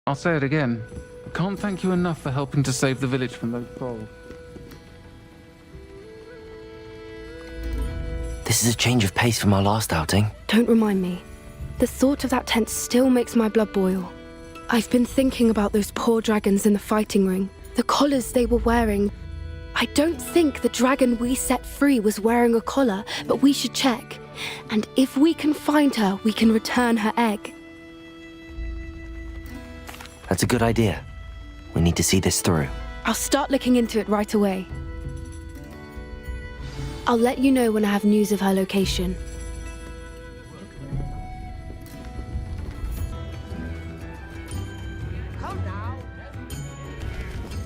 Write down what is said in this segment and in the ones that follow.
I'll say it again. Can't thank you enough for helping to save the village from those trolls. This is a change of pace from our last outing. Don't remind me. The thought of that tent still makes my blood boil. I've been thinking about those poor dragons in the fighting ring, the collars they were wearing. I don't think the dragon we set free was wearing a collar, but we should check. And if we can find her, we can return her egg. That's a good idea. We need to see this through. I'll start looking into it right away. I'll let you know when I have news of her location.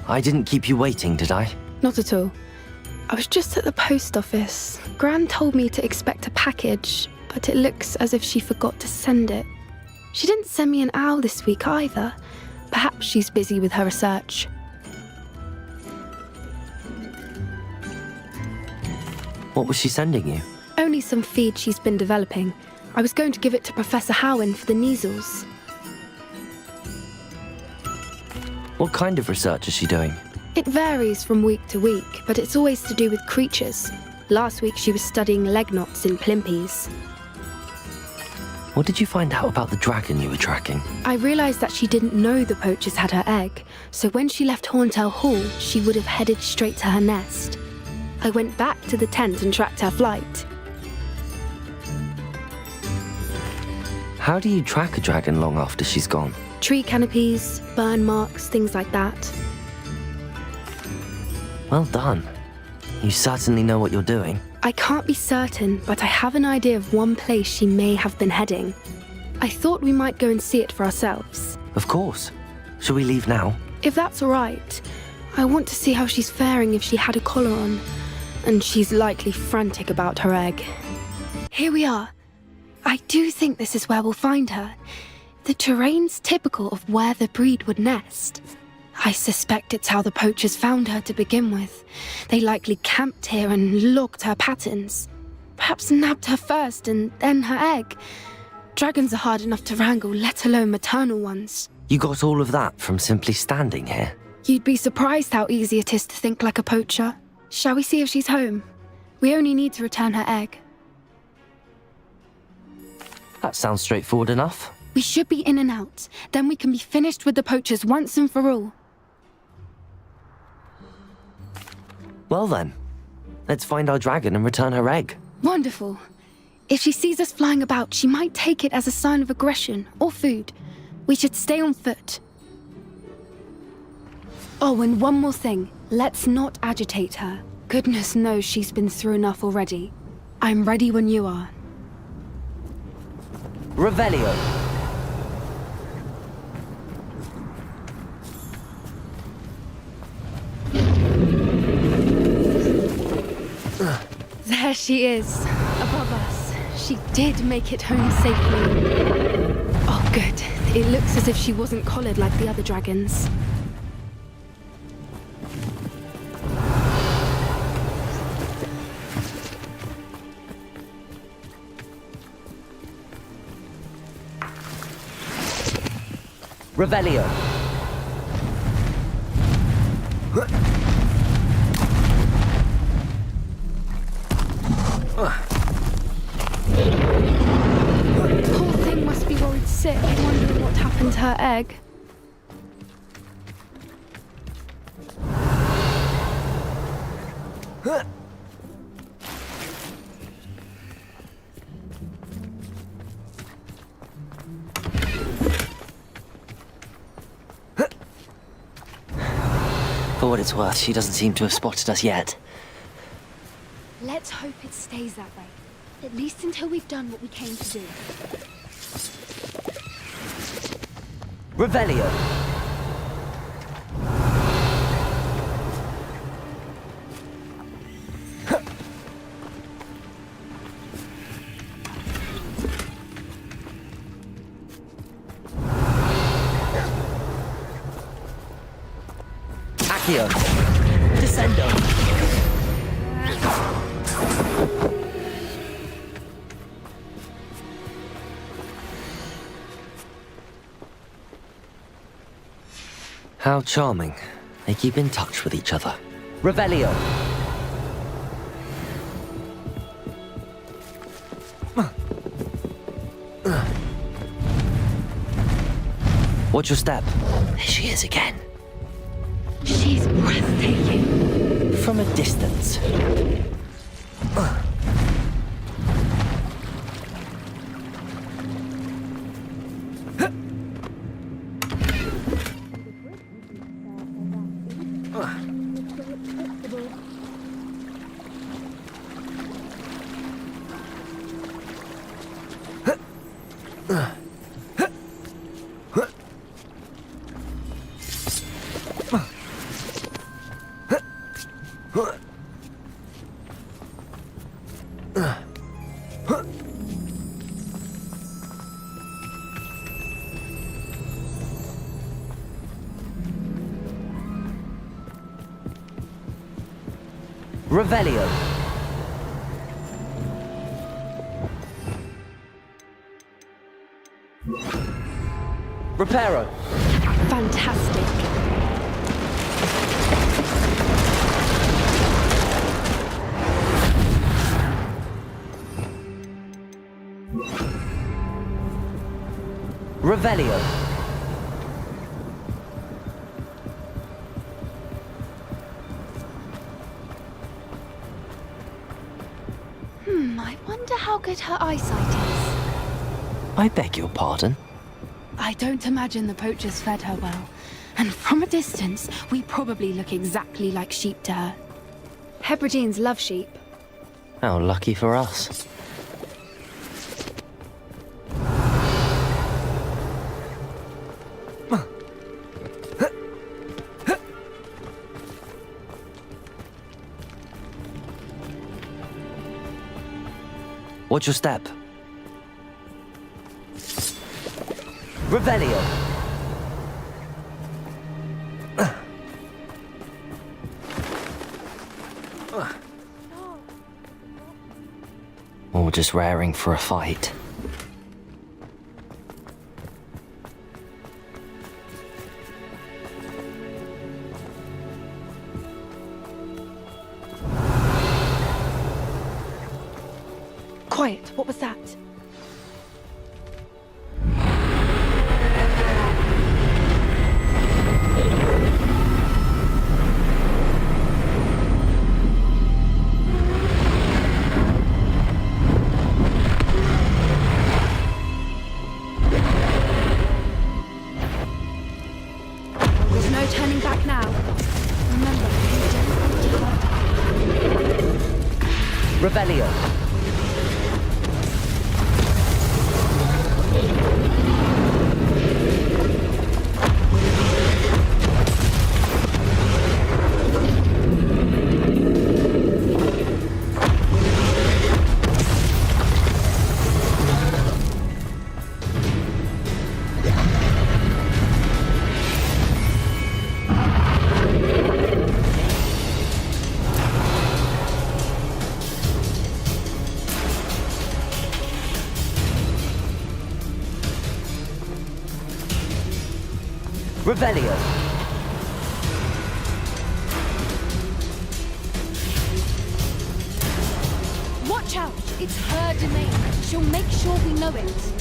I didn't keep you waiting, did I? Not at all. I was just at the post office. Gran told me to expect a package, but it looks as if she forgot to send it. She didn't send me an owl this week either. Perhaps she's busy with her research. What was she sending you? Only some feed she's been developing. I was going to give it to Professor Howen for the measles. What kind of research is she doing? It varies from week to week, but it's always to do with creatures. Last week she was studying leg knots in plimpies. What did you find out about the dragon you were tracking? I realised that she didn't know the poachers had her egg, so when she left Horntail Hall, she would have headed straight to her nest. I went back to the tent and tracked her flight. How do you track a dragon long after she's gone? Tree canopies, burn marks, things like that. Well done. You certainly know what you're doing. I can't be certain, but I have an idea of one place she may have been heading. I thought we might go and see it for ourselves. Of course. Shall we leave now? If that's all right. I want to see how she's faring if she had a collar on. And she's likely frantic about her egg. Here we are. I do think this is where we'll find her. The terrain's typical of where the breed would nest. I suspect it's how the poachers found her to begin with. They likely camped here and logged her patterns. Perhaps nabbed her first and then her egg. Dragons are hard enough to wrangle, let alone maternal ones. You got all of that from simply standing here? You'd be surprised how easy it is to think like a poacher. Shall we see if she's home? We only need to return her egg. That sounds straightforward enough. We should be in and out. Then we can be finished with the poachers once and for all. Well then, let's find our dragon and return her egg. Wonderful. If she sees us flying about, she might take it as a sign of aggression or food. We should stay on foot. Oh, and one more thing. Let's not agitate her. Goodness knows she's been through enough already. I'm ready when you are. Revelio. There she is, above us. She did make it home safely. Oh, good. It looks as if she wasn't collared like the other dragons. Revelio. Poor thing must be worried sick, wondering what happened to her egg. For what it's worth, she doesn't seem to have spotted us yet. Let's hope it stays that way. At least until we've done what we came to do. Revelio. Accio. Descendo. How charming. They keep in touch with each other. Revelio! Watch your step. There she is again. She's breathtaking. From a distance. Revelio. Reparo. Fantastic. Revelio. I wonder how good her eyesight is. I beg your pardon? I don't imagine the poachers fed her well. And from a distance, we probably look exactly like sheep to her. Hebrideans love sheep. How lucky for us. Watch your step. Revelio. Or just raring for a fight. Quiet, what was that? There's no turning back now. Remember, you don't want to hurt her. Revelio. Revelio. Watch out! It's her domain. She'll make sure we know it.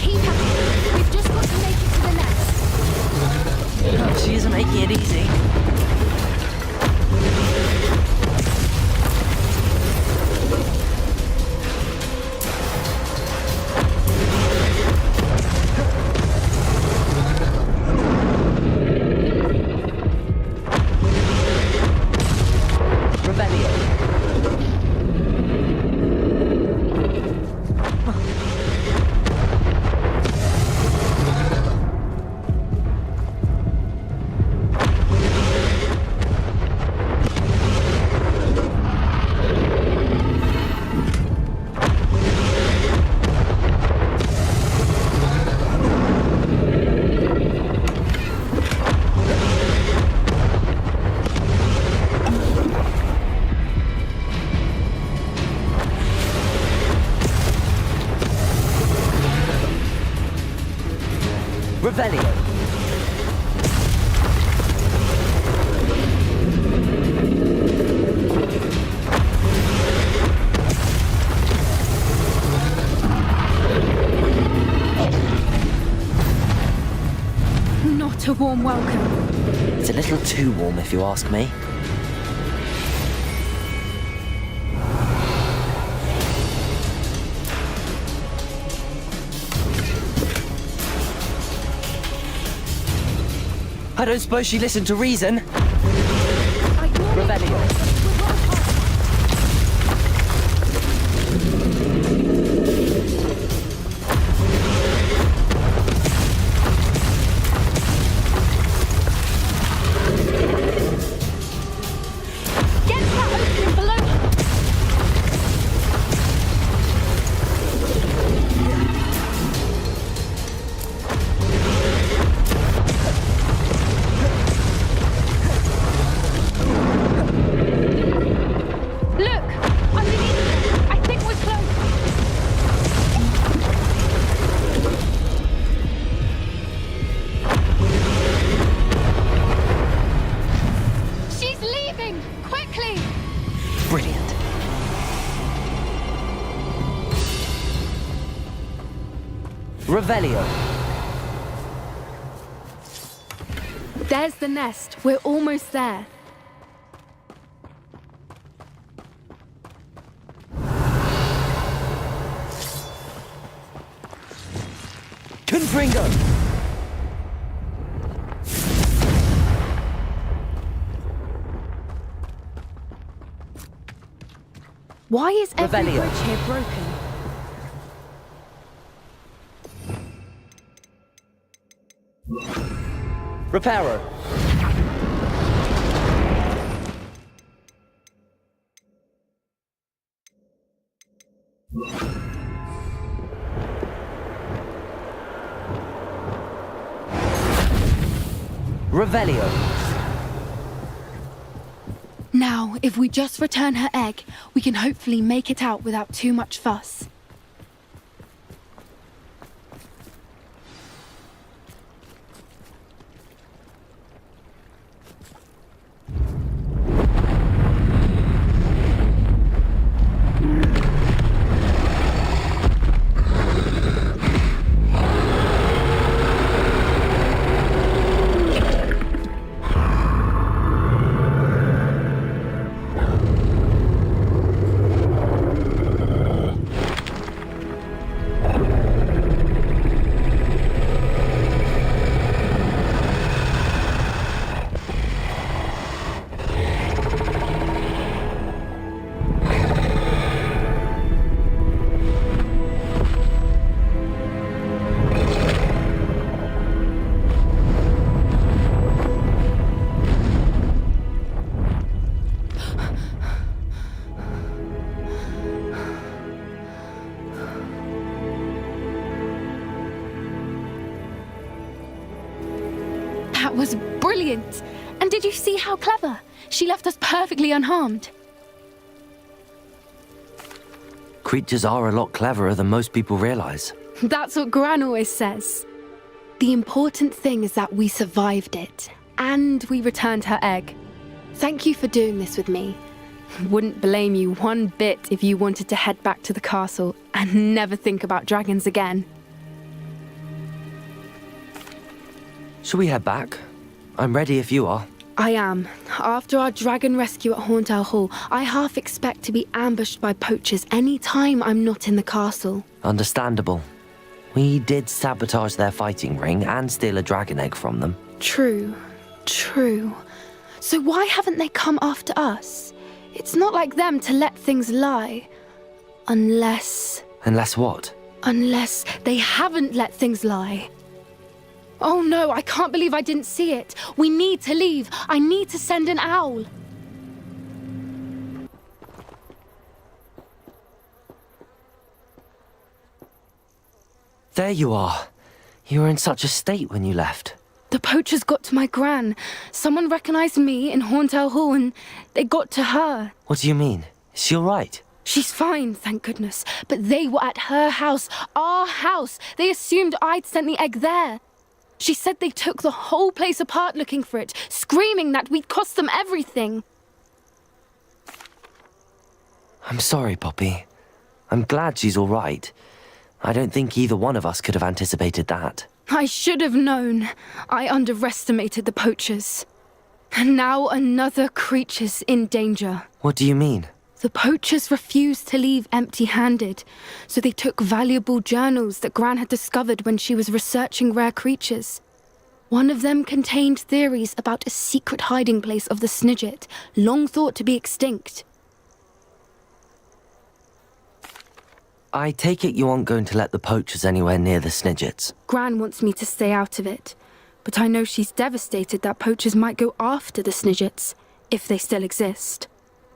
Keep at it. We've just got to make it to the nest. She isn't making it easy. Revelio. Revelio. Not a warm welcome. It's a little too warm if you ask me. I don't suppose she listened to reason. Revelio. Brilliant. Revelio. There's the nest. We're almost there. Confringo. Why is every Revelio. bridge here broken? Reparo. Revelio. Now, if we just return her egg, we can hopefully make it out without too much fuss. That was brilliant! And did you see how clever? She left us perfectly unharmed. Creatures are a lot cleverer than most people realize. That's what Gran always says. The important thing is that we survived it, and we returned her egg. Thank you for doing this with me. Wouldn't blame you one bit if you wanted to head back to the castle and never think about dragons again. Shall we head back? I'm ready if you are. I am. After our dragon rescue at Hauntowl Hall, I half expect to be ambushed by poachers any time I'm not in the castle. Understandable. We did sabotage their fighting ring and steal a dragon egg from them. True. So why haven't they come after us? It's not like them to let things lie. Unless what? Unless they haven't let things lie. Oh no, I can't believe I didn't see it. We need to leave. I need to send an owl. There you are. You were in such a state when you left. The poachers got to my gran. Someone recognized me in Hauntowl Hall and they got to her. What do you mean? Is she all right? She's fine, thank goodness. But they were at her house, our house. They assumed I'd sent the egg there. She said they took the whole place apart looking for it, screaming that we'd cost them everything. I'm sorry, Poppy. I'm glad she's all right. I don't think either one of us could have anticipated that. I should have known. I underestimated the poachers. And now another creature's in danger. What do you mean? The poachers refused to leave empty-handed, so they took valuable journals that Gran had discovered when she was researching rare creatures. One of them contained theories about a secret hiding place of the Snidget, long thought to be extinct. I take it you aren't going to let the poachers anywhere near the Snidgets. Gran wants me to stay out of it, but I know she's devastated that poachers might go after the Snidgets, if they still exist.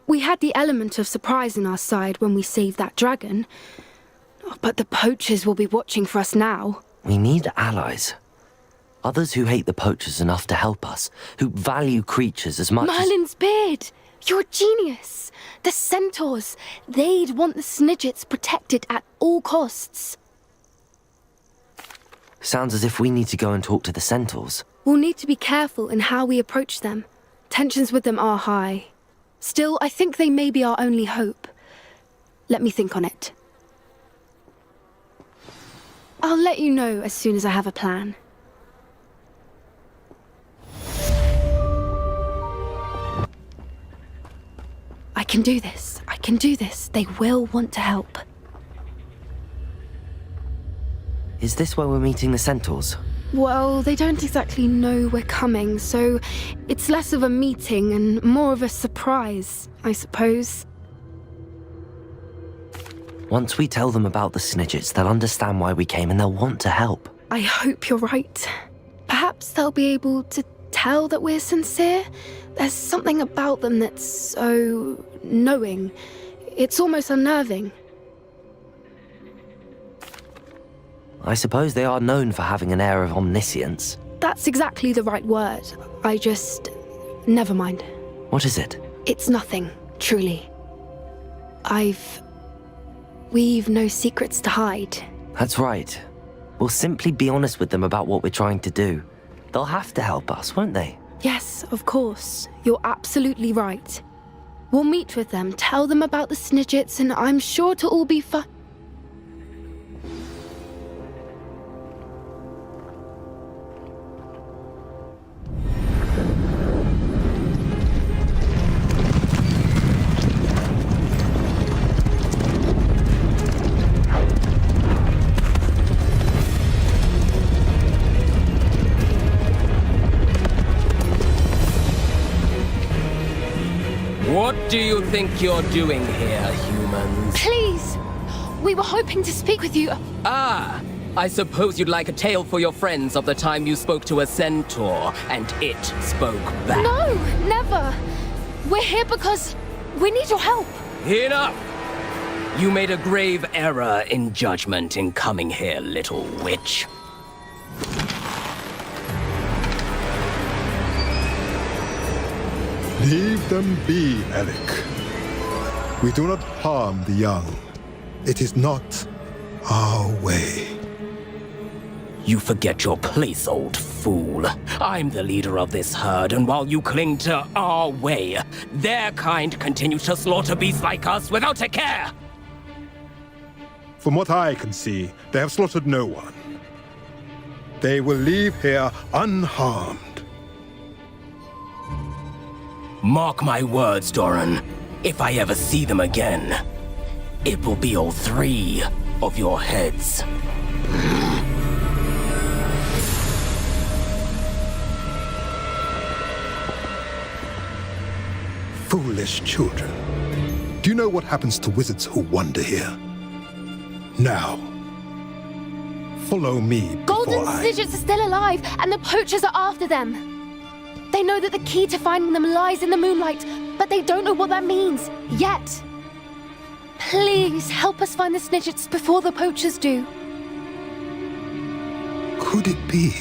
We had the element of surprise on our side when we saved that dragon, but the poachers will be watching for us now. We need allies. Others who hate the poachers enough to help us, who value creatures as much Merlin's beard! You're a genius! The centaurs, they'd want the Snidgets protected at all costs. Sounds as if we need to go and talk to the centaurs. We'll need to be careful in how we approach them. Tensions with them are high. Still, I think they may be our only hope. Let me think on it. I'll let you know as soon as I have a plan. I can do this. I can do this. They will want to help. Is this where we're meeting the centaurs? Well, they don't exactly know we're coming, so it's less of a meeting and more of a surprise, I suppose. Once we tell them about the Snidgets, they'll understand why we came and they'll want to help. I hope you're right. Perhaps they'll be able to tell that we're sincere. There's something about them that's so knowing. It's almost unnerving. I suppose they are known for having an air of omniscience. That's exactly the right word. Never mind. What is it? It's nothing, truly. We've no secrets to hide. That's right. We'll simply be honest with them about what we're trying to do. They'll have to help us, won't they? Yes, of course. You're absolutely right. We'll meet with them, tell them about the Snidgets, and I'm sure to all be fine. What do you think you're doing here, humans? Please! We were hoping to speak with you. Ah, I suppose you'd like a tale for your friends of the time you spoke to a centaur, and it spoke back. No, never! We're here because we need your help. Enough! You made a grave error in judgment in coming here, little witch. Leave them be, Eric. We do not harm the young. It is not our way. You forget your place, old fool. I'm the leader of this herd, and while you cling to our way, their kind continues to slaughter beasts like us without a care. From what I can see, they have slaughtered no one. They will leave here unharmed. Mark my words, Doran. If I ever see them again, it will be all three of your heads. Foolish children. Do you know what happens to wizards who wander here? Now, follow me before Golden Snidgets are still alive, and the poachers are after them. They know that the key to finding them lies in the moonlight, but they don't know what that means, yet. Please, help us find the Snidgets before the poachers do. Could it be?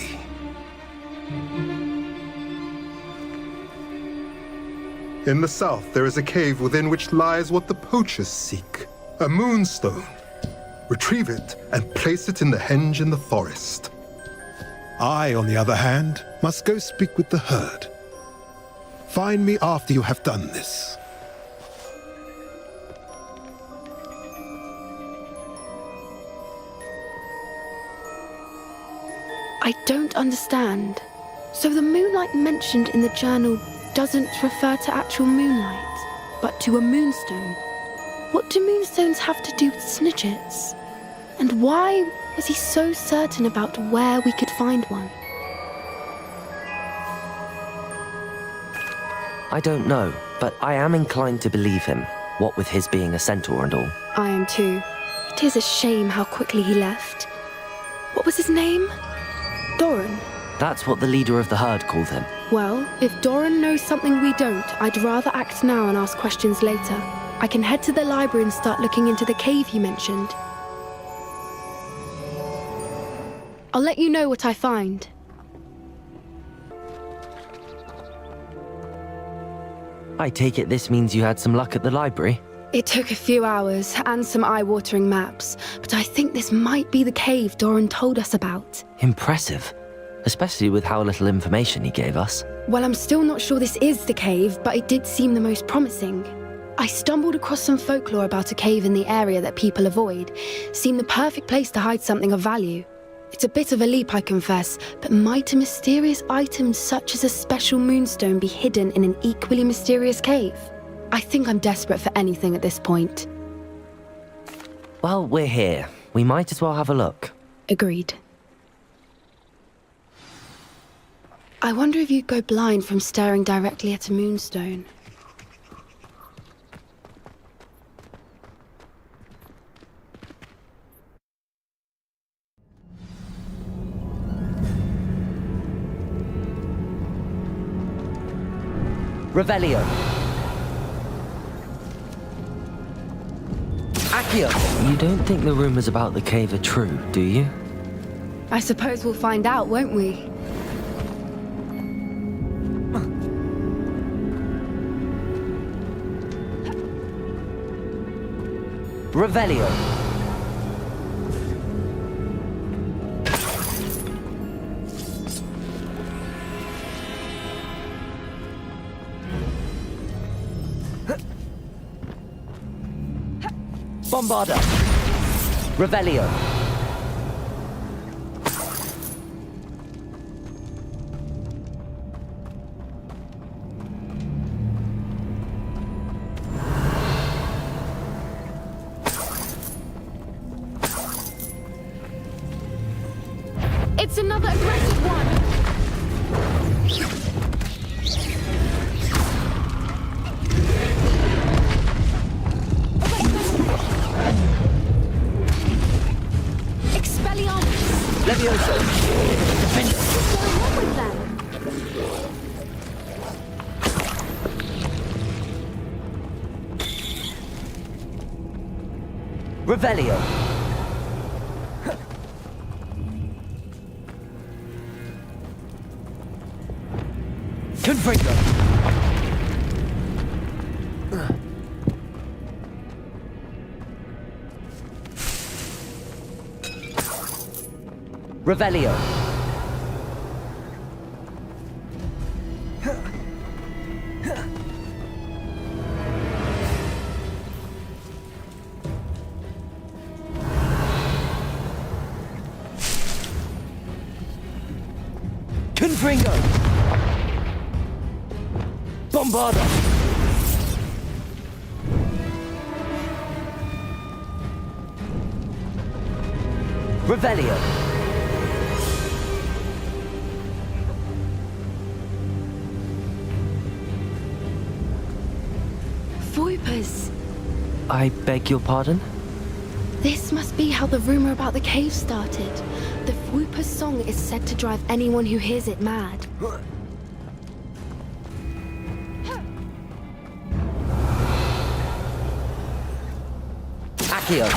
In the south, there is a cave within which lies what the poachers seek. A moonstone. Retrieve it and place it in the henge in the forest. I, on the other hand, must go speak with the herd. Find me after you have done this. I don't understand. So the moonlight mentioned in the journal doesn't refer to actual moonlight, but to a moonstone. What do moonstones have to do with snidgets? And why was he so certain about where we could find one? I don't know, but I am inclined to believe him, what with his being a centaur and all. I am too. It is a shame how quickly he left. What was his name? Doran. That's what the leader of the herd called him. Well, if Doran knows something we don't, I'd rather act now and ask questions later. I can head to the library and start looking into the cave you mentioned. I'll let you know what I find. I take it this means you had some luck at the library? It took a few hours and some eye-watering maps, but I think this might be the cave Doran told us about. Impressive. Especially with how little information he gave us. Well, I'm still not sure this is the cave, but it did seem the most promising. I stumbled across some folklore about a cave in the area that people avoid. Seemed the perfect place to hide something of value. It's a bit of a leap, I confess, but might a mysterious item such as a special moonstone be hidden in an equally mysterious cave? I think I'm desperate for anything at this point. Well, we're here. We might as well have a look. Agreed. I wonder if you'd go blind from staring directly at a moonstone. Revelio. Accio! You don't think the rumors about the cave are true, do you? I suppose we'll find out, won't we? Revelio. Bombarda. Revelio. It's another aggressive one! Levioso. What's going on with them? Revelio. Confringo. Revelio. Confringo. Bombarda. Revelio. Voipers. I beg your pardon? This must be how the rumor about the cave started. The Voiper's song is said to drive anyone who hears it mad. Accio.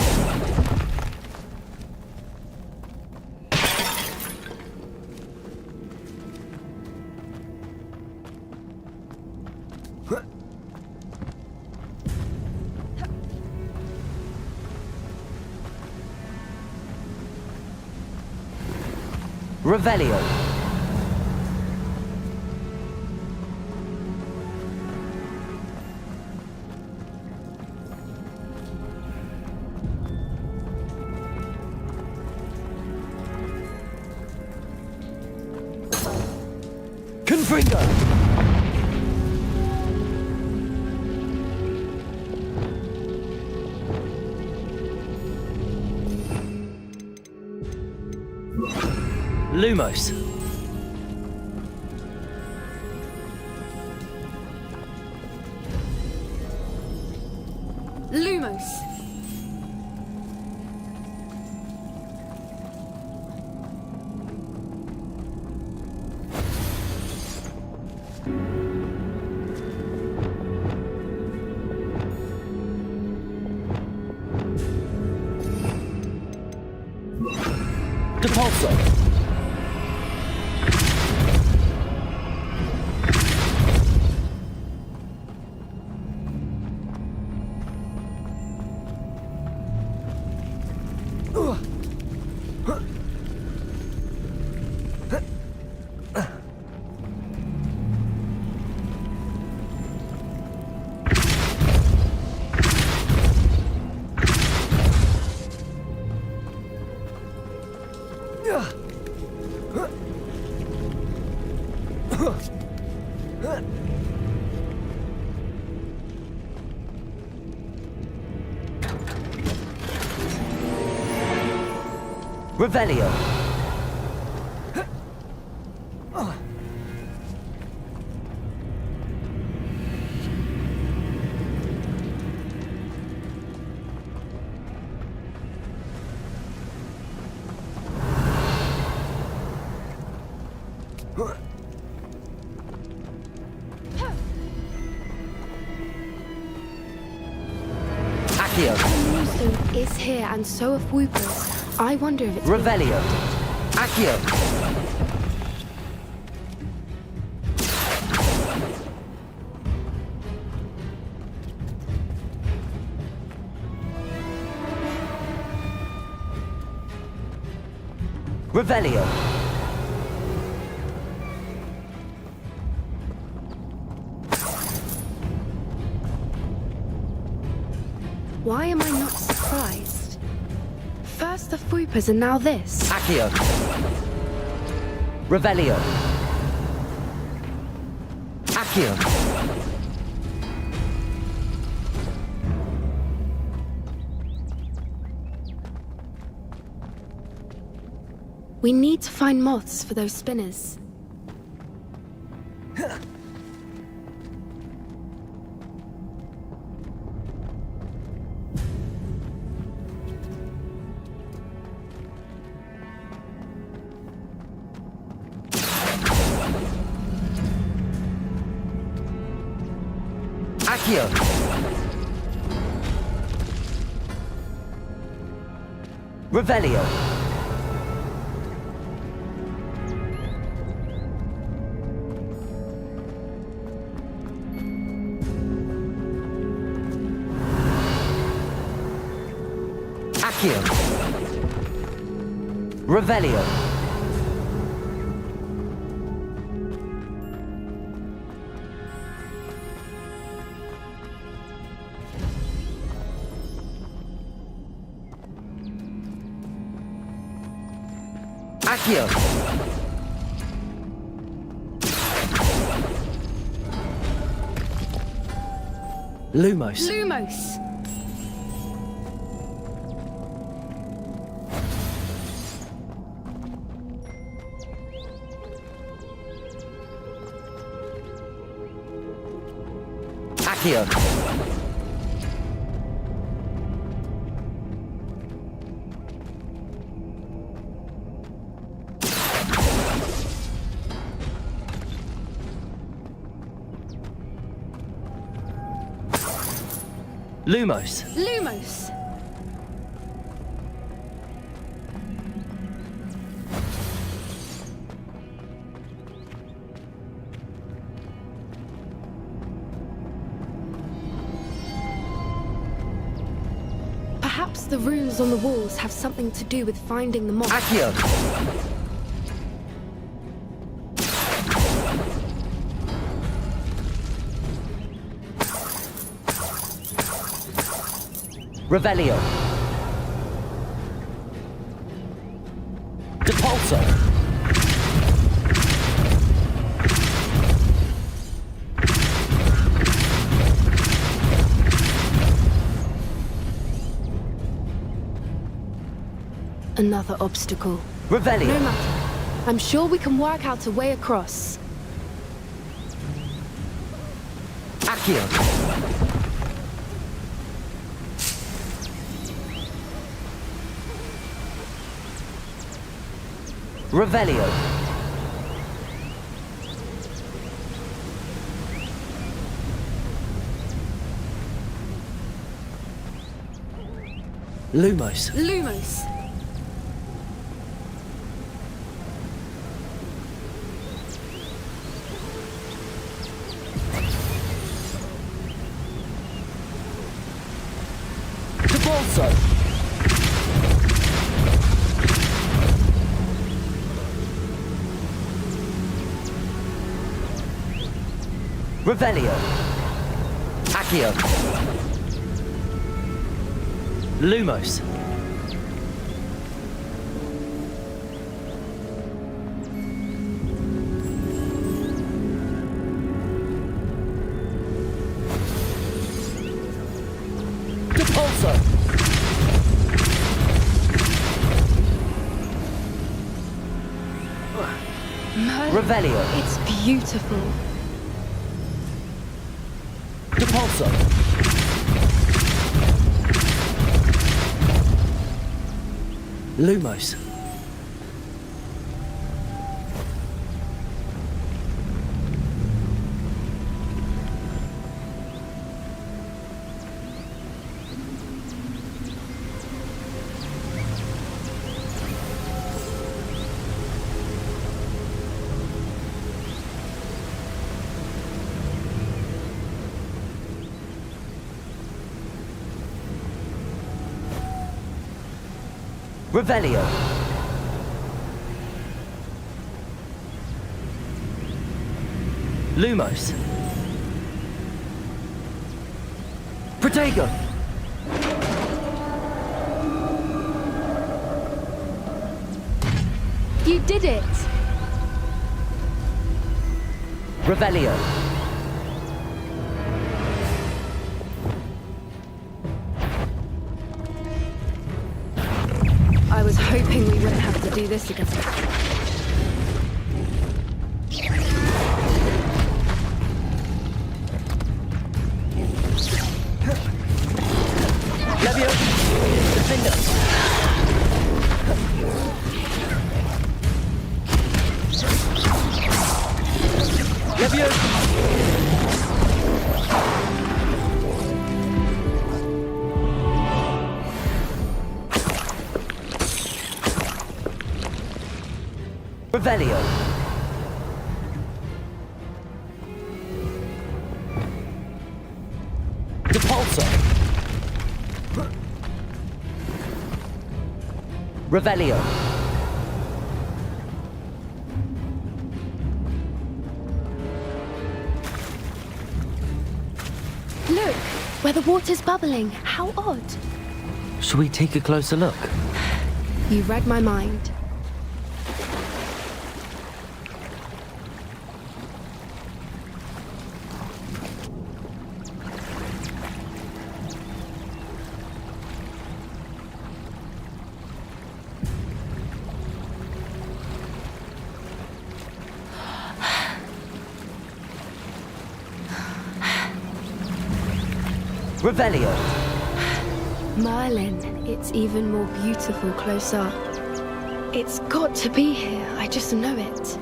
Revelio. Confringo. Lumos. Lumos. Depulso. Revelio. Accio. Moonstone is here, and so are Whoopers. I wonder if it's... Revelio. Accio. Revelio. Why am I not surprised? First the Whoopers and now this. Accio. Revelio. Accio. We need to find moths for those spinners. Accio. Revelio. Accio. Revelio. Accio. Lumos. Lumos! Accio. Lumos. Lumos! Perhaps the runes on the walls have something to do with finding the moth. Accio. Revelio. Depulso. Another obstacle. Revelio. No matter. I'm sure we can work out a way across. Accio. Revelio. Lumos. Lumos. Depulso. Revelio. Accio. Lumos. Depulso. Merlin, Revelio. it's beautiful. Depulso. Lumos. Revelio. Lumos. Protego. You did it! Revelio. I was hoping we wouldn't have to do this again. Levio. Defender. Levio. Revelio. Depulso. Revelio. Look, where the water's bubbling. How odd. Shall we take a closer look? You read my mind. Revelio. Merlin, it's even more beautiful close up. It's got to be here, I just know it.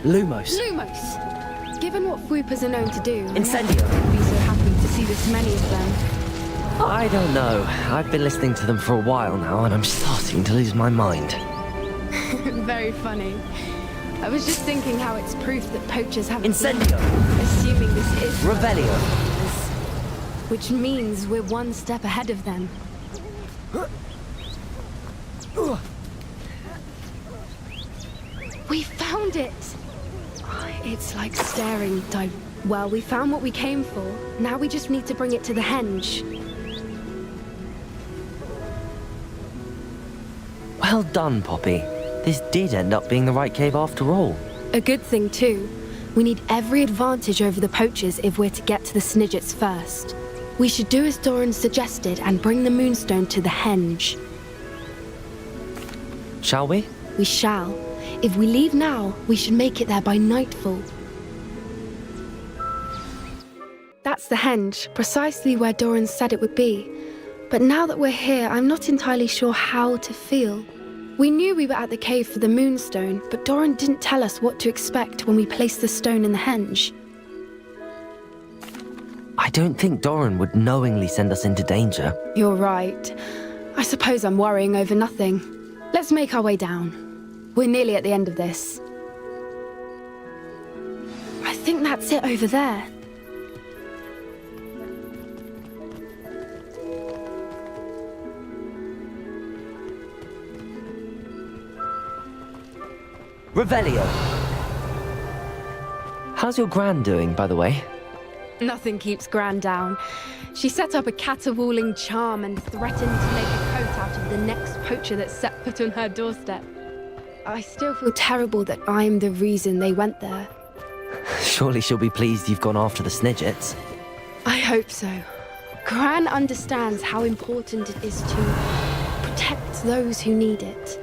Lumos. Lumos! Given what Koopas are known to do, Incendio. I'd be so happy to see this many of them. I don't know. I've been listening to them for a while now, and I'm starting to lose my mind. Very funny. I was just thinking how it's proof that poachers haven't Incendio. assuming this is Revelio. which means we're one step ahead of them. We found it! It's like staring Well, we found what we came for. Now we just need to bring it to the henge. Well done, Poppy. This did end up being the right cave after all. A good thing, too. We need every advantage over the poachers if we're to get to the Snidgets first. We should do as Doran suggested and bring the Moonstone to the henge. Shall we? We shall. If we leave now, we should make it there by nightfall. That's the henge, precisely where Doran said it would be. But now that we're here, I'm not entirely sure how to feel. We knew we were at the cave for the Moonstone, but Doran didn't tell us what to expect when we placed the stone in the henge. I don't think Doran would knowingly send us into danger. You're right. I suppose I'm worrying over nothing. Let's make our way down. We're nearly at the end of this. I think that's it over there. Revelio! How's your Gran doing, by the way? Nothing keeps Gran down. She set up a caterwauling charm and threatened to make a coat out of the next poacher that set foot on her doorstep. I still feel terrible that I'm the reason they went there. Surely she'll be pleased you've gone after the Snidgets. I hope so. Gran understands how important it is to protect those who need it.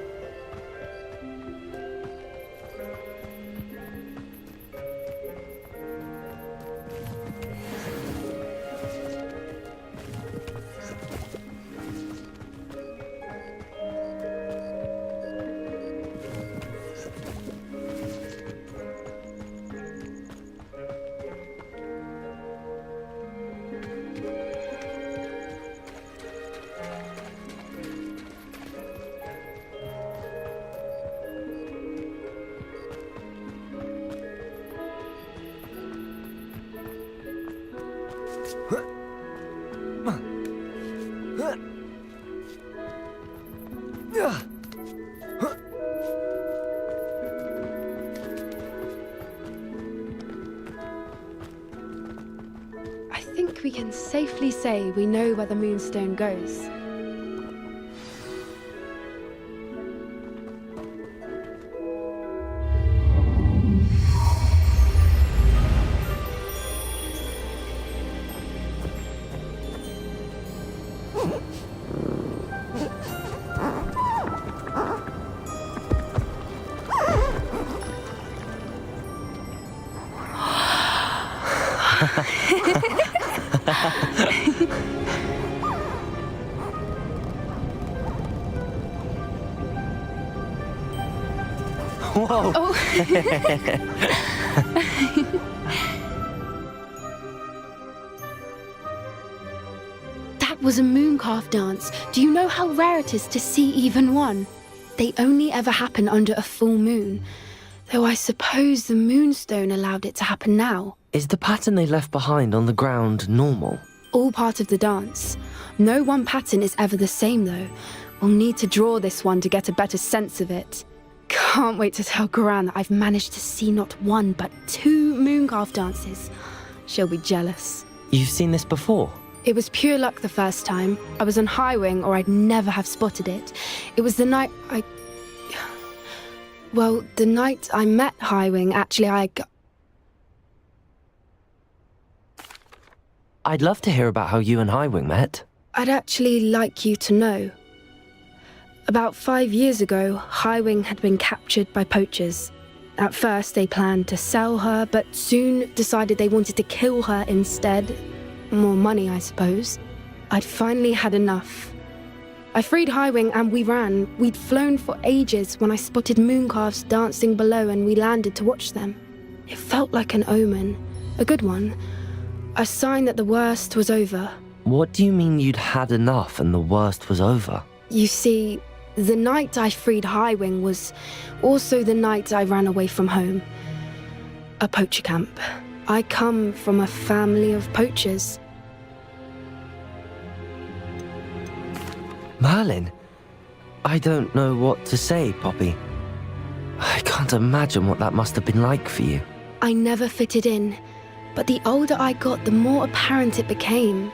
I think we can safely say we know where the Moonstone goes. Whoa! Oh. That was a mooncalf dance. Do you know how rare it is to see even one? They only ever happen under a full moon. Though I suppose the Moonstone allowed it to happen now. Is the pattern they left behind on the ground normal? All part of the dance. No one pattern is ever the same, though. We'll need to draw this one to get a better sense of it. Can't wait to tell Gran that I've managed to see not one, but 2 mooncalf dances. She'll be jealous. You've seen this before? It was pure luck the first time. I was on Highwing, or I'd never have spotted it. It was the night Well, the night I met Highwing, actually, I'd love to hear about how you and Highwing met. I'd actually like you to know. About 5 years ago, Highwing had been captured by poachers. At first, they planned to sell her, but soon decided they wanted to kill her instead. More money, I suppose. I'd finally had enough. I freed Highwing and we ran. We'd flown for ages when I spotted mooncalves dancing below and we landed to watch them. It felt like an omen. A good one. A sign that the worst was over. What do you mean you'd had enough and the worst was over? You see, the night I freed Highwing was also the night I ran away from home. A poacher camp. I come from a family of poachers. Merlin? I don't know what to say, Poppy. I can't imagine what that must have been like for you. I never fitted in, but the older I got, the more apparent it became.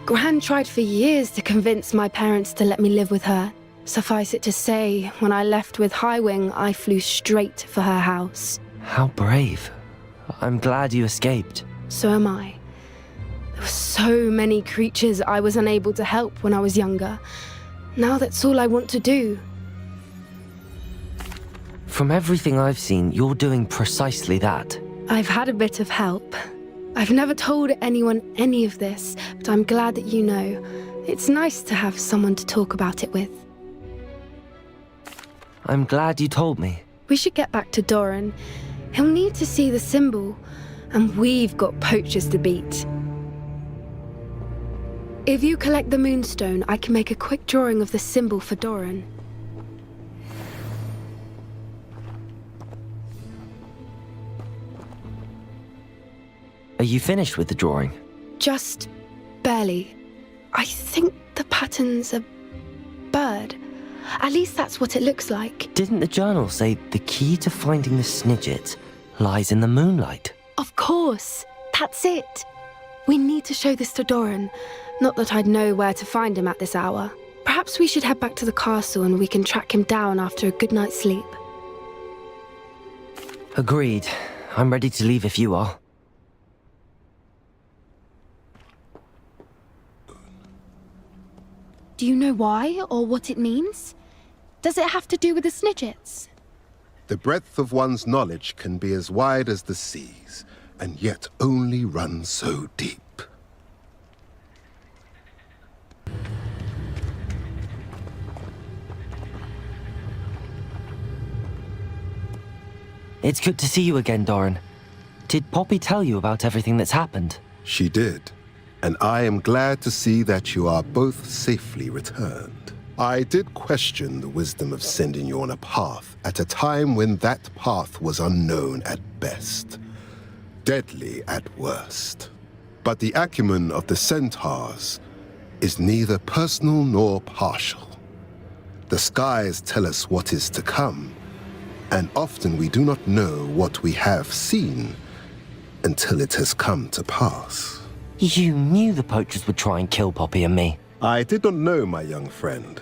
Gran tried for years to convince my parents to let me live with her. Suffice it to say, when I left with Highwing, I flew straight for her house. How brave. I'm glad you escaped. So am I. There were so many creatures I was unable to help when I was younger. Now that's all I want to do. From everything I've seen, you're doing precisely that. I've had a bit of help. I've never told anyone any of this, but I'm glad that you know. It's nice to have someone to talk about it with. I'm glad you told me. We should get back to Doran. He'll need to see the symbol, and we've got poachers to beat. If you collect the moonstone, I can make a quick drawing of the symbol for Doran. Are you finished with the drawing? Just barely. I think the pattern's a bird. At least that's what it looks like. Didn't the journal say the key to finding the Snidget lies in the moonlight? Of course. That's it. We need to show this to Doran. Not that I'd know where to find him at this hour. Perhaps we should head back to the castle and we can track him down after a good night's sleep. Agreed. I'm ready to leave if you are. Do you know why or what it means? Does it have to do with the Snidgets? The breadth of one's knowledge can be as wide as the seas, and yet only run so deep. It's good to see you again, Doran. Did Poppy tell you about everything that's happened? She did, and I am glad to see that you are both safely returned. I did question the wisdom of sending you on a path at a time when that path was unknown at best, deadly at worst. But the acumen of the centaurs is neither personal nor partial. The skies tell us what is to come, and often we do not know what we have seen until it has come to pass. You knew the poachers would try and kill Poppy and me. I did not know, my young friend,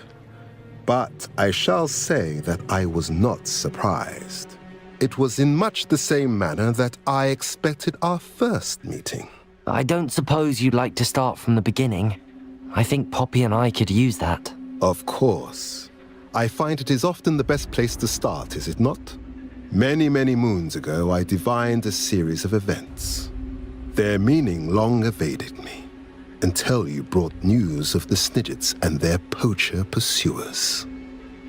but I shall say that I was not surprised. It was in much the same manner that I expected our first meeting. I don't suppose you'd like to start from the beginning. I think Poppy and I could use that. Of course. I find it is often the best place to start, is it not? Many, many moons ago, I divined a series of events. Their meaning long evaded me, until you brought news of the Snidgets and their poacher pursuers.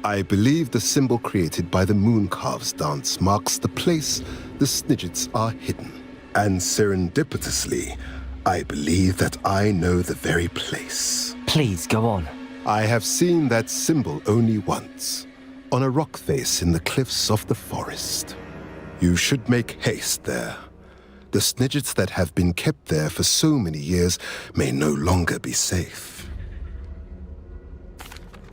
I believe the symbol created by the Mooncalves dance marks the place the Snidgets are hidden. And serendipitously, I believe that I know the very place. Please, go on. I have seen that symbol only once, on a rock face in the cliffs of the forest. You should make haste there. The Snidgets that have been kept there for so many years may no longer be safe.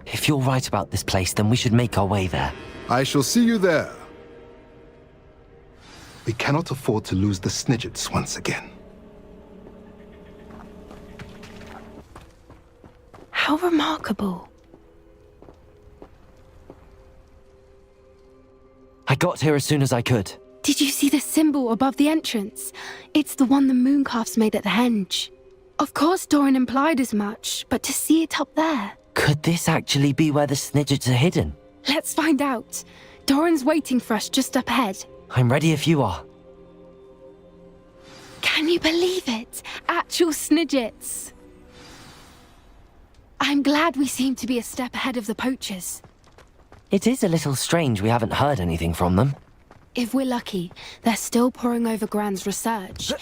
If you're right about this place, then we should make our way there. I shall see you there. We cannot afford to lose the Snidgets once again. How remarkable. I got here as soon as I could. Did you see the symbol above the entrance? It's the one the Mooncalves made at the henge. Of course Doran implied as much, but to see it up there... Could this actually be where the Snidgets are hidden? Let's find out. Doran's waiting for us just up ahead. I'm ready if you are. Can you believe it? Actual Snidgets. I'm glad we seem to be a step ahead of the poachers. It is a little strange we haven't heard anything from them. If we're lucky, they're still poring over Gran's research.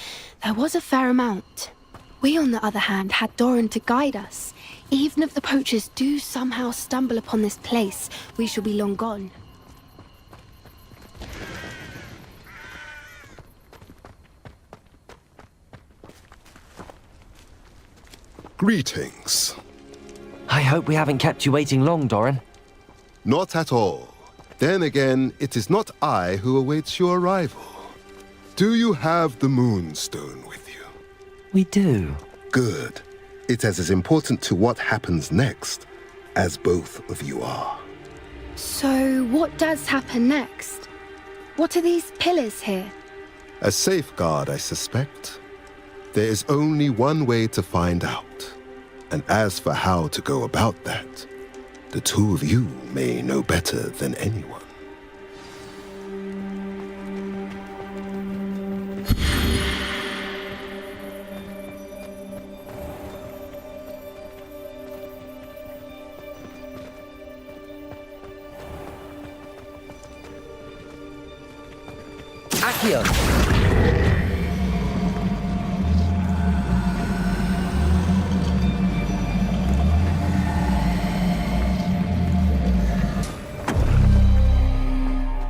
There was a fair amount. We, on the other hand, had Doran to guide us. Even if the poachers do somehow stumble upon this place, we shall be long gone. Greetings. I hope we haven't kept you waiting long, Doran. Not at all. Then again, it is not I who awaits your arrival. Do you have the Moonstone with you? We do. Good. It is as important to what happens next as both of you are. So, what does happen next? What are these pillars here? A safeguard, I suspect. There is only one way to find out. And as for how to go about that, the two of you may know better than anyone. Accio!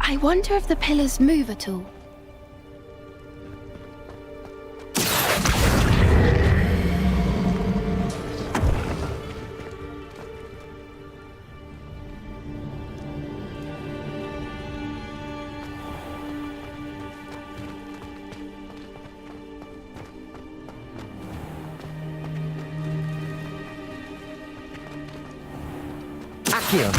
I wonder if the pillars move at all. Accio!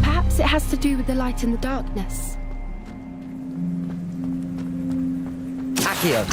Perhaps it has to do with the light in the darkness. Accio!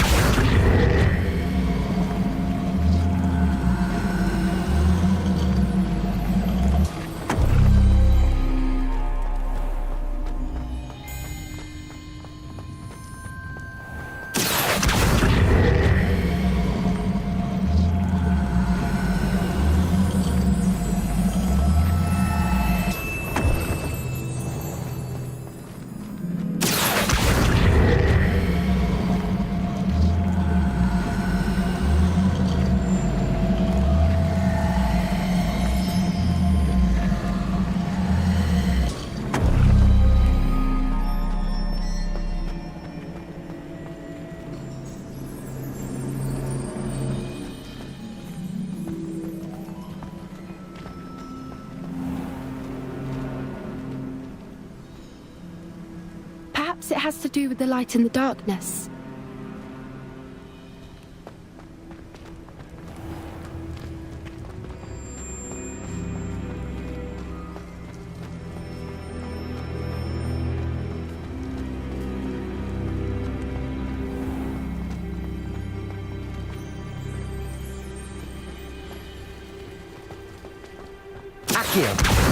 Perhaps it has to do with the light in the darkness. Accio!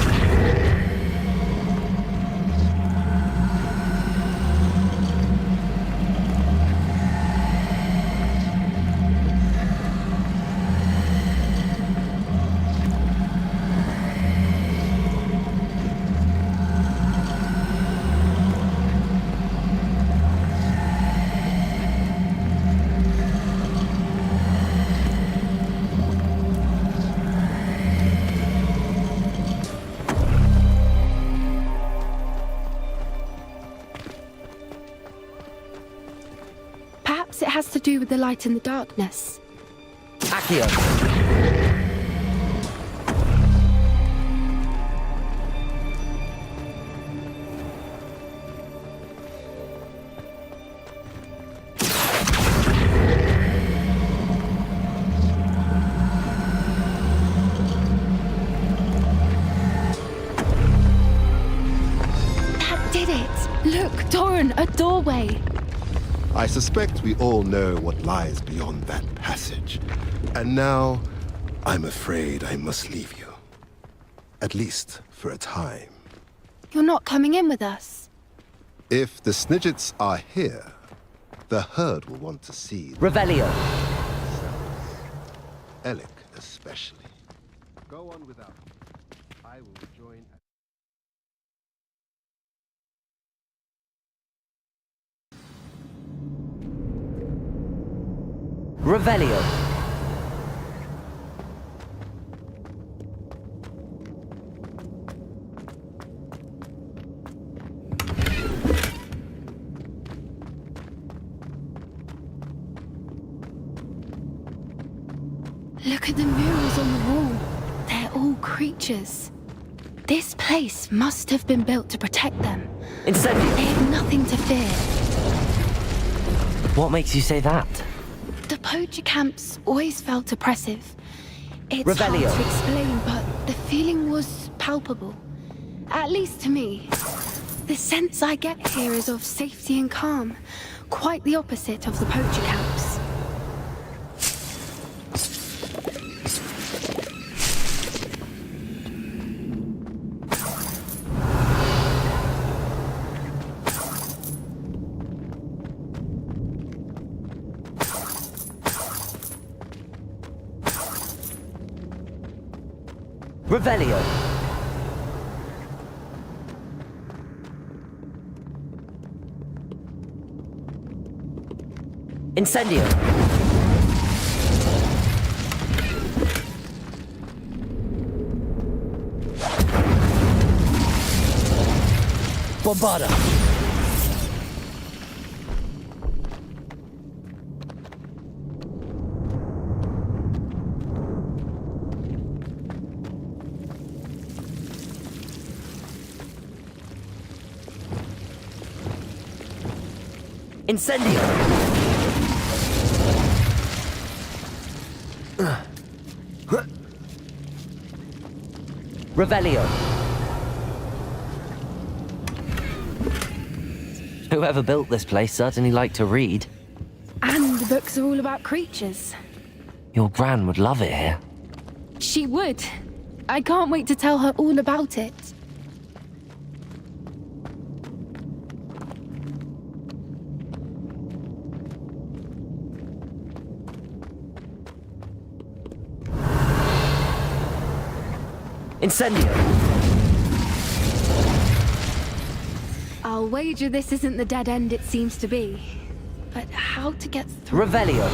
Perhaps it has to do with the light in the darkness. Accio! That did it! Look, Doran, a doorway! I suspect we all know what lies beyond that passage. And now, I'm afraid I must leave you. At least for a time. You're not coming in with us. If the Snidgets are here, the herd will want to see Revelio! Alec especially. Go on without me. I will join. Revelio. Look at the murals on the wall. They're all creatures. This place must have been built to protect them. Incendio. They have nothing to fear. What makes you say that? The poacher camps always felt oppressive. It's Revelio. hard to explain, but the feeling was palpable. At least to me. The sense I get here is of safety and calm. Quite the opposite of the poacher camps. Revelio. Incendio. Bombarda. Incendio. Revelio. Whoever built this place certainly liked to read. And the books are all about creatures. Your gran would love it here. She would. I can't wait to tell her all about it. Incendio. I'll wager this isn't the dead end it seems to be. But how to get through? Revelio.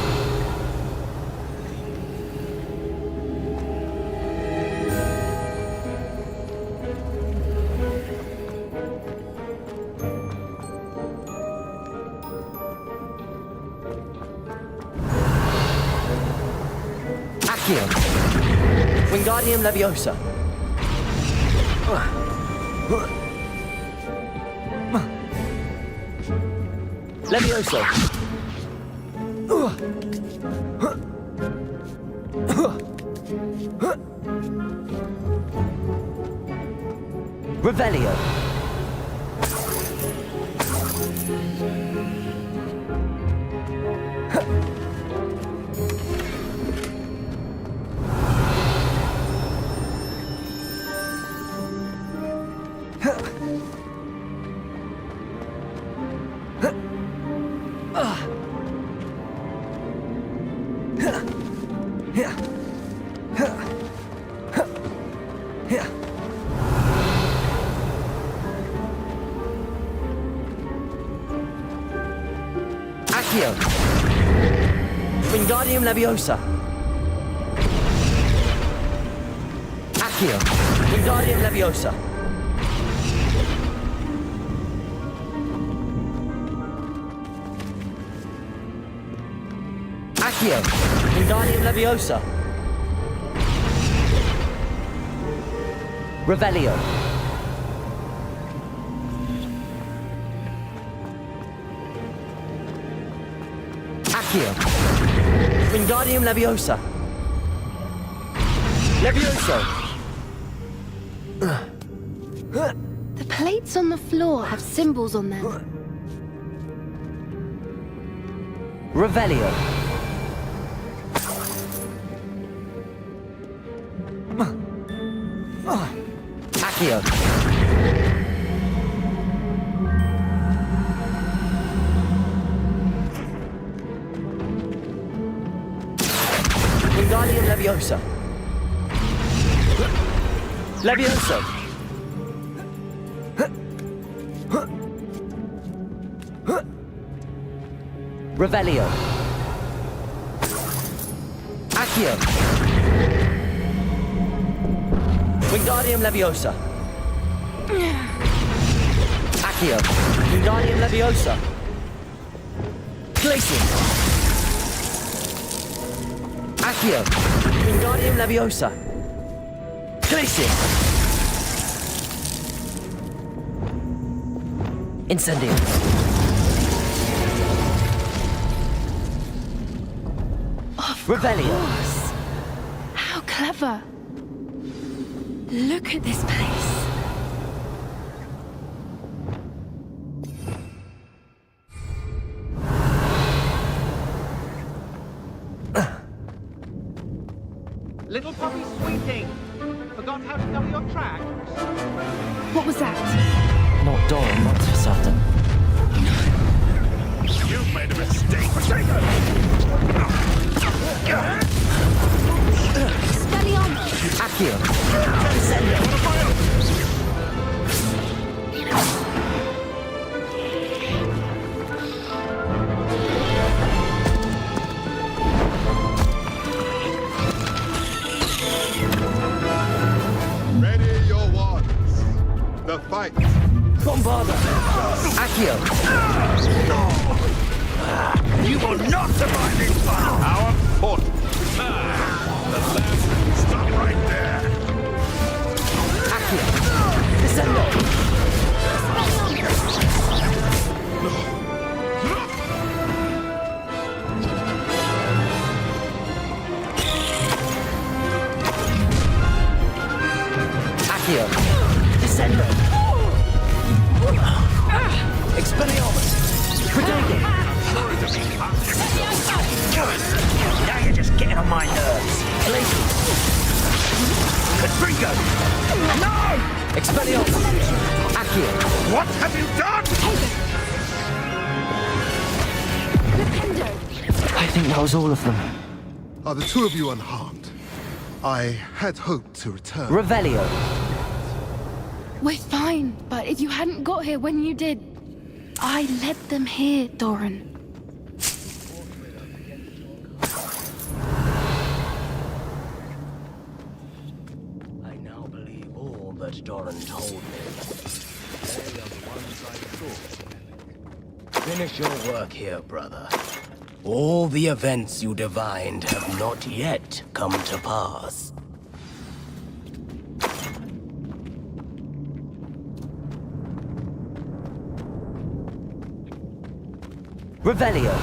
Accio. Wingardium Leviosa. Levioso. Revelio. Accio. Wingardium Leviosa. Accio. Wingardium Leviosa. Accio. Wingardium Leviosa. Revelio. Accio. Wingardium Leviosa. Levioso. The plates on the floor have symbols on them. Revelio. Accio. Wingardium Leviosa. Levioso. Revelio. Accio! Wingardium Leviosa! Accio! Wingardium Leviosa! Glacium! Accio! Wingardium Leviosa! Glacium! Incendium! Revelio! How clever. Look at this place. Little puppy sweeting! Forgot how to cover your tracks? What was that? Not Doran, that's for certain. You've made a mistake. Expelliarmus! Accio! Descendo! Ready your wands. The fight. Bombarda! Accio! You will not survive this battle! Our foot! Stop right there! Accio! Descendo! Accio! Descendo! Expelliarmus! Protego! Now you're just getting on my nerves. Glacium! Rodrigo! No! Expelliarmus! Accio! What have you done? I think that was all of them. Are the two of you unharmed? I had hoped to return. Revelio! We're fine, but if you hadn't got here when you did, I led them here, Doran. I now believe all that Doran told me. They are the ones I thought. Finish your work here, brother. All the events you divined have not yet come to pass. Revelio!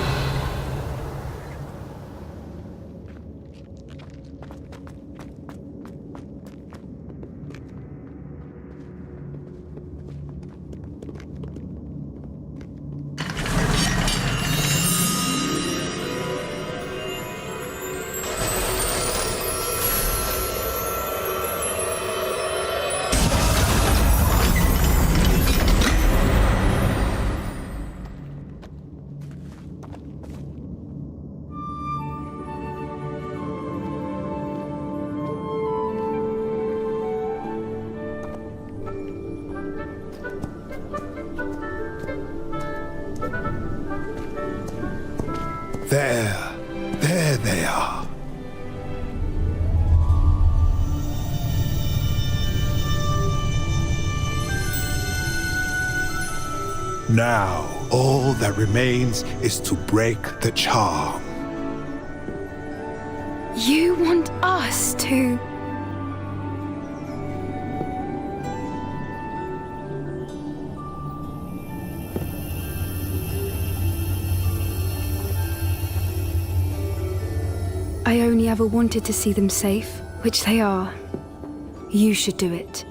There they are. Now, all that remains is to break the charm. You want us to... I only ever wanted to see them safe, which they are. You should do it.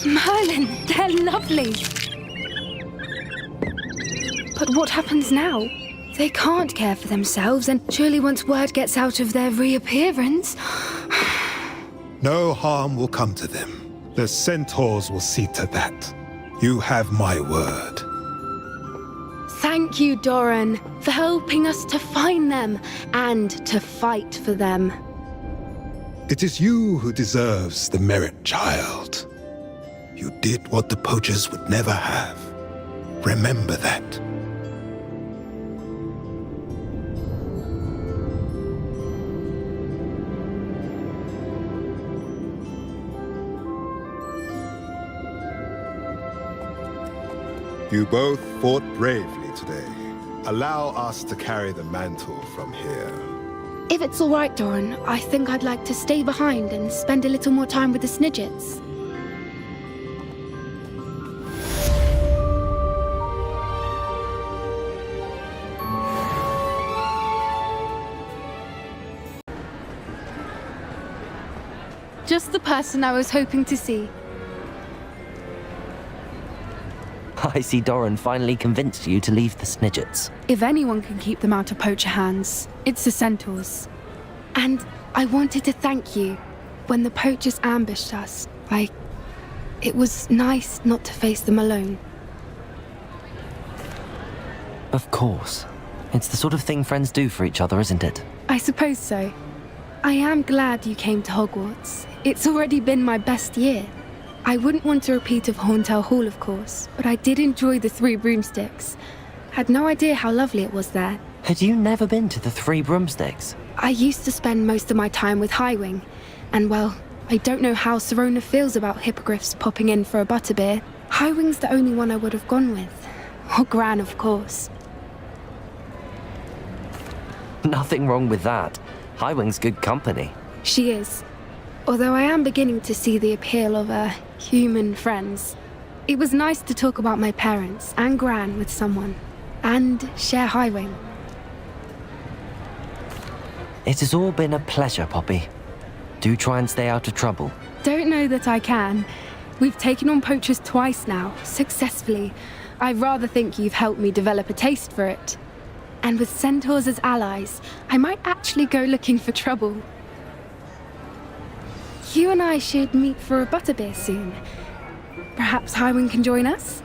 Merlin, they're lovely. But what happens now? They can't care for themselves, and surely once word gets out of their reappearance... No harm will come to them. The centaurs will see to that. You have my word. Thank you, Doran, for helping us to find them and to fight for them. It is you who deserves the merit, child. You did what the poachers would never have. Remember that. You both fought bravely today. Allow us to carry the mantle from here. If it's all right, Doran, I think I'd like to stay behind and spend a little more time with the Snidgets. Just the person I was hoping to see. I see Doran finally convinced you to leave the Snidgets. If anyone can keep them out of poacher hands, it's the centaurs. And I wanted to thank you. When the poachers ambushed us, it was nice not to face them alone. Of course. It's the sort of thing friends do for each other, isn't it? I suppose so. I am glad you came to Hogwarts. It's already been my best year. I wouldn't want a repeat of Horntail Hall, of course, but I did enjoy the Three Broomsticks. Had no idea how lovely it was there. Had you never been to the Three Broomsticks? I used to spend most of my time with Highwing, and well, I don't know how Serona feels about hippogriffs popping in for a butterbeer. Highwing's the only one I would have gone with. Or Gran, of course. Nothing wrong with that. Highwing's good company. She is. Although I am beginning to see the appeal of human friends. It was nice to talk about my parents and Gran with someone, and share Highwing. It has all been a pleasure, Poppy. Do try and stay out of trouble. Don't know that I can. We've taken on poachers twice now, successfully. I rather think you've helped me develop a taste for it. And with centaurs as allies, I might actually go looking for trouble. You and I should meet for a butterbeer soon. Perhaps Highwing can join us?